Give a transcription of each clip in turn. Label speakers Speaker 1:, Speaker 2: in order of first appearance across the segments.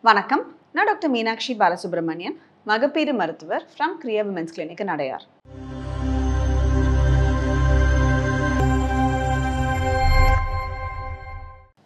Speaker 1: வணக்கம். நான் டாக்டர் மீனாட்சி பாலசுப்ரமணியன், மகப்பேறு மருத்துவர் from Kriya women's clinic Adyar.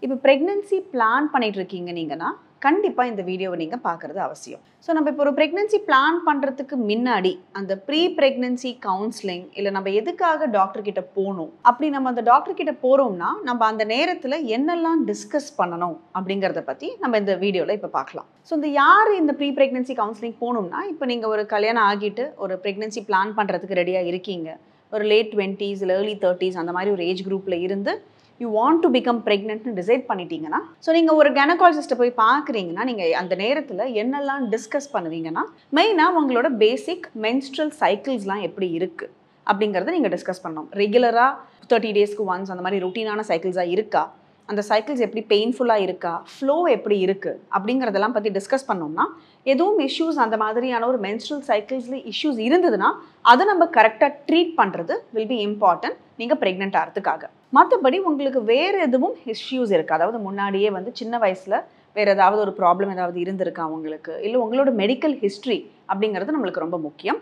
Speaker 1: இப்போ பிரெக்னன்சி பிளான் பண்ணிட்டு இருக்கீங்க நீங்கன்னா கண்டிப்பாக இந்த வீடியோவை நீங்கள் பார்க்குறது அவசியம். ஸோ நம்ம இப்போ ஒரு ப்ரெக்னன்சி பிளான் பண்ணுறதுக்கு முன்னாடி அந்த ப்ரீ ப்ரெக்னன்சி கவுன்சிலிங் இல்லை நம்ம எதுக்காக டாக்டர் கிட்ட போகணும், அப்படி நம்ம அந்த டாக்டர் கிட்ட போகிறோம்னா நம்ம அந்த நேரத்தில் என்னெல்லாம் டிஸ்கஸ் பண்ணணும் அப்படிங்கிறத பற்றி நம்ம இந்த வீடியோவில் இப்போ பார்க்கலாம். ஸோ இந்த யார் இந்த ப்ரீ ப்ரெக்னன்சி கவுன்சிலிங் போகணும்னா, இப்போ நீங்கள் ஒரு கல்யாணம் ஆகிட்டு ஒரு ப்ரெக்னன்சி பிளான் பண்ணுறதுக்கு ரெடியாக இருக்கீங்க, ஒரு லேட் 20s இல்லை ஏர்லி 30s அந்த மாதிரி ஒரு ஏஜ் குரூப்பில் இருந்து யூ வாண்ட் டு பிகம் ப்ரெக்னென்ட்னு டிசைட் பண்ணிட்டீங்கன்னா, ஸோ நீங்கள் ஒரு கைனகாலஜிஸ்ட்டை போய் பார்க்குறீங்கன்னா நீங்கள் அந்த நேரத்தில் என்னெல்லாம் டிஸ்கஸ் பண்ணுவீங்கன்னா, மெயினாக உங்களோட பேசிக் மென்ஸ்ட்ரல் சைக்கிள்ஸ்லாம் எப்படி இருக்குது அப்படிங்கிறத நீங்கள் டிஸ்கஸ் பண்ணணும். ரெகுலராக 30 டேஸ்க்கு ஒன்ஸ் அந்த மாதிரி ருட்டீனான சைக்கிள்ஸாக இருக்கா, அந்த சைக்கிள்ஸ் எப்படி பெயின்ஃபுல்லாக இருக்கா, ஃப்ளோ எப்படி இருக்குது அப்படிங்கிறதெல்லாம் பற்றி டிஸ்கஸ் பண்ணோம்னா, எதுவும் இஷ்யூஸ் அந்த மாதிரியான ஒரு மென்ஸ்ட்ரல் சைக்கிள்ஸில் இஷ்யூஸ் இருந்ததுன்னா அதை நம்ம கரெக்டாக ட்ரீட் பண்ணுறது வில் பி இம்பார்ட்டன்ட் நீங்கள் ப்ரெக்னென்ட் ஆகிறதுக்காக. மற்றபடி உங்களுக்கு வேறு எதுவும் இஷ்யூஸ் இருக்குது, அதாவது முன்னாடியே சின்ன வயசில் வேறு ஏதாவது ஒரு ப்ராப்ளம் ஏதாவது இருந்திருக்கா உங்களுக்கு, இல்லை உங்களோட மெடிக்கல் ஹிஸ்ட்ரி அப்படிங்கிறது நம்மளுக்கு ரொம்ப முக்கியம்.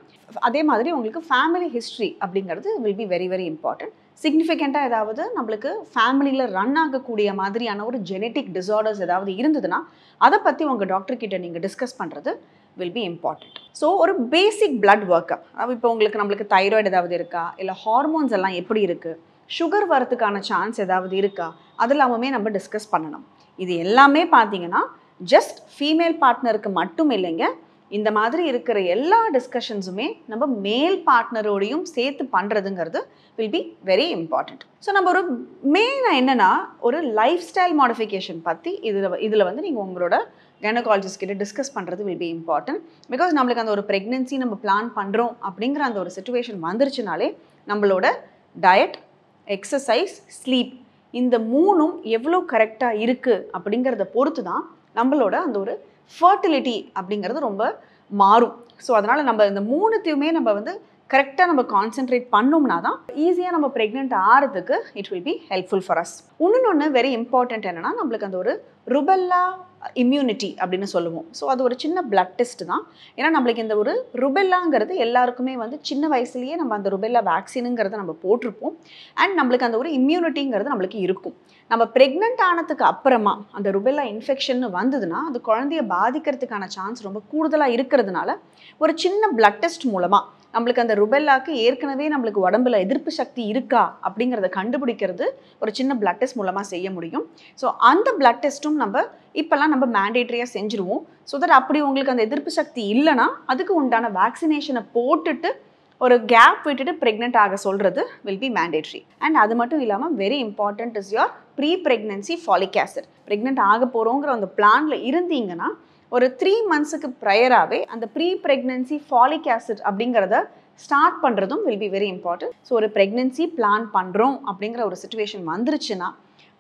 Speaker 1: அதே மாதிரி உங்களுக்கு ஃபேமிலி ஹிஸ்ட்ரி அப்படிங்கிறது will be very very important. சிக்னிஃபிகண்ட்டாக ஏதாவது நம்மளுக்கு ஃபேமிலியில் ரன் ஆகக்கூடிய மாதிரியான ஒரு ஜெனட்டிக் டிஸார்டர்ஸ் ஏதாவது இருந்ததுன்னா அதை பற்றி உங்கள் டாக்டர்கிட்ட நீங்கள் டிஸ்கஸ் பண்ணுறது வில் பி இம்பார்ட்டன்ட். ஸோ ஒரு பேசிக் பிளட் ஒர்க்கப், இப்போ நம்மளுக்கு தைராய்டு ஏதாவது இருக்கா, இல்லை ஹார்மோன்ஸ் எல்லாம் எப்படி இருக்குது, சுகர் வரத்துக்கான சான்ஸ் ஏதாவது இருக்கா, அது எல்லாமே நம்ம டிஸ்கஸ் பண்ணணும். இது எல்லாமே பார்த்தீங்கன்னா ஜஸ்ட் ஃபீமேல் பார்ட்னருக்கு மட்டும் இல்லைங்க, இந்த மாதிரி இருக்கிற எல்லா டிஸ்கஷன்ஸுமே நம்ம மேல் பார்ட்னரோடையும் சேர்த்து பண்ணுறதுங்கிறது will be very important. So நம்ம ஒரு மெயினாக என்னென்னா ஒரு லைஃப் ஸ்டைல் மாடிஃபிகேஷன் பற்றி இதில் நீங்கள் உங்களோட கைனகாலஜிஸ்ட் கிட்ட டிஸ்கஸ் பண்ணுறது வில் பி இம்பார்ட்டன்ட். பிகாஸ் நம்மளுக்கு அந்த ஒரு ப்ரெக்னென்சி நம்ம பிளான் பண்ணுறோம் அப்படிங்கிற அந்த ஒரு சிச்சுவேஷன் வந்துருச்சுனாலே நம்மளோட டயட், எக்ஸசைஸ், ஸ்லீப் இந்த மூணும் எவ்வளோ கரெக்டாக இருக்குது அப்படிங்கிறத பொறுத்து தான் நம்மளோட அந்த ஒரு ஃபர்டிலிட்டி அப்படிங்கிறது ரொம்ப மாறும். ஸோ அதனால் நம்ம இந்த மூணுத்தையுமே நம்ம கரெக்டாக நம்ம கான்சென்ட்ரேட் பண்ணோம்னா தான் ஈஸியாக நம்ம ப்ரெக்னென்ட் ஆகிறதுக்கு it will be helpful for us. இன்னொன்று வெரி இம்பார்ட்டண்ட் என்னென்னா, நம்மளுக்கு அந்த ஒரு ருபெல்லா இம்யூனிட்டி அப்படின்னு சொல்லுவோம். ஸோ அது ஒரு சின்ன பிளட் டெஸ்ட் தான். ஏன்னா நம்மளுக்கு இந்த ஒரு ருபெல்லாங்கிறது எல்லாருக்குமே சின்ன வயசுலேயே நம்ம அந்த ருபெல்லா வேக்சினுங்கிறத நம்ம போட்டிருப்போம். அண்ட் நம்மளுக்கு அந்த ஒரு இம்யூனிட்டிங்கிறது நம்மளுக்கு இருக்கும். நம்ம ப்ரெக்னென்ட் ஆனதுக்கு அப்புறமா அந்த ருபெல்லா இன்ஃபெக்ஷன் வந்ததுன்னா அது குழந்தைய பாதிக்கிறதுக்கான சான்ஸ் ரொம்ப கூடுதலாக இருக்கிறதுனால ஒரு சின்ன பிளட் டெஸ்ட் மூலமாக நம்மளுக்கு அந்த ருபெல்லாக்கு ஏற்கனவே நம்மளுக்கு உடம்புல எதிர்ப்பு சக்தி இருக்கா அப்படிங்கிறத கண்டுபிடிக்கிறது ஒரு சின்ன பிளட் டெஸ்ட் மூலமாக செய்ய முடியும். ஸோ அந்த பிளட் டெஸ்ட்டும் இப்போல்லாம் நம்ம மேண்டேட்ரியாக செஞ்சுருவோம். ஸோ தட் அப்படி உங்களுக்கு அந்த எதிர்ப்பு சக்தி இல்லைன்னா அதுக்கு உண்டான வேக்சினேஷனை போட்டுட்டு ஒரு கேப் விட்டுட்டு ப்ரெக்னென்ட் ஆக சொல்கிறது வில் பி மேண்டேட்ரி. அண்ட் அது மட்டும் இல்லாமல் very important is your pre pregnancy folic acid. Pregnant ஆக போகிறோங்கிற அந்த பிளானில் இருந்தீங்கன்னா ஒரு 3 monthsக்கு ப்ரையராகவே அந்த ப்ரீ ப்ரெக்னன்சி ஃபாலிக் ஆசிட் அப்படிங்கிறத ஸ்டார்ட் பண்ணுறதும் will be very important. So ஒரு ப்ரெக்னன்சி பிளான் பண்ணுறோம் அப்படிங்கிற ஒரு சிச்சுவேஷன் வந்துருச்சுன்னா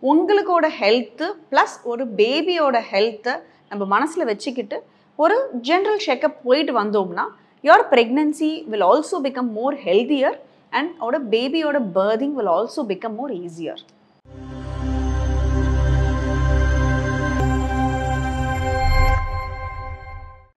Speaker 1: உங்களுக்கோட ஹெல்த்து ப்ளஸ் ஒரு பேபியோட ஹெல்த்தை நம்ம மனசில் வச்சுக்கிட்டு ஒரு ஜென்ரல் செக்கப் போயிட்டு வந்தோம்னா your pregnancy will also become more healthier and our baby birthing will also become more easier.